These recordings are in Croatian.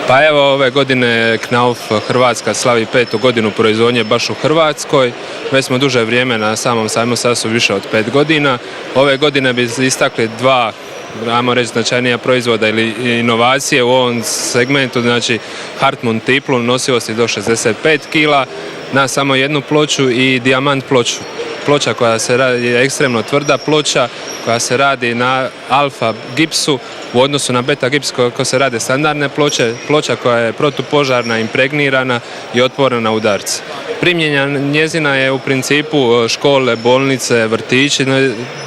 Pa evo, ove godine Knauf Hrvatska slavi 5. godinu proizvodnje baš u Hrvatskoj. Već smo duže vrijeme na samom sajmu, sad su više od 5 godina. Ove godine bi istakli dva, ajmo reći, značajnija proizvoda ili inovacije u ovom segmentu, znači Hartmut tiplu nosivosti do 65 kg na samo jednu ploču i dijamant ploču. Ploča koja se radi je ekstremno tvrda ploča koja se radi na alfa gipsu u odnosu na beta gips kako se rade standardne ploče, ploča koja je protupožarna, impregnirana i otporna na udarce. Primjena njezina je u principu škole, bolnice, vrtići,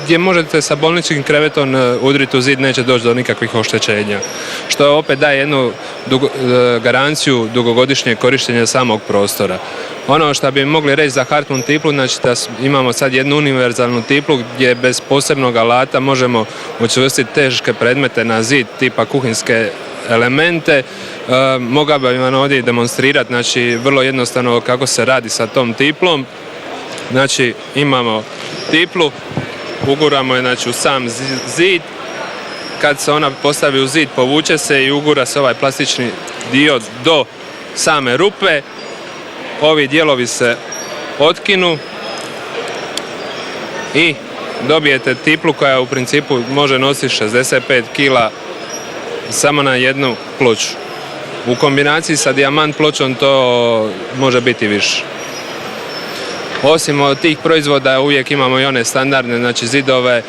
gdje možete sa bolničkim krevetom udriti u zid, neće doći do nikakvih oštećenja. Što opet daje jednu garanciju dugogodišnjeg korištenja samog prostora. Ono što bi mogli reći za Hartmut tiplu, znači da imamo sad jednu univerzalnu tiplu gdje bez posebnog alata možemo učvrstiti teške predmete na zid tipa kuhinske elemente. Mogao bih vam ovdje demonstrirati, znači vrlo jednostavno kako se radi sa tom tiplom. Znači imamo tiplu, uguramo je znači u sam zid. Kad se ona postavi u zid, povuče se i ugura se ovaj plastični dio do same rupe. Ovi dijelovi se otkinu i dobijete tiplu koja u principu može nositi 65 kg samo na jednu ploču. U kombinaciji sa dijamant pločom to može biti više. Osim od tih proizvoda uvijek imamo i one standardne, znači zidove,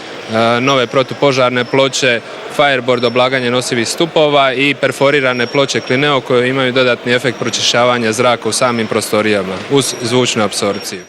nove protupožarne ploče, fireboard, oblaganje nosivih stupova i perforirane ploče Clineo koje imaju dodatni efekt pročišćavanja zraka u samim prostorijama uz zvučnu apsorpciju.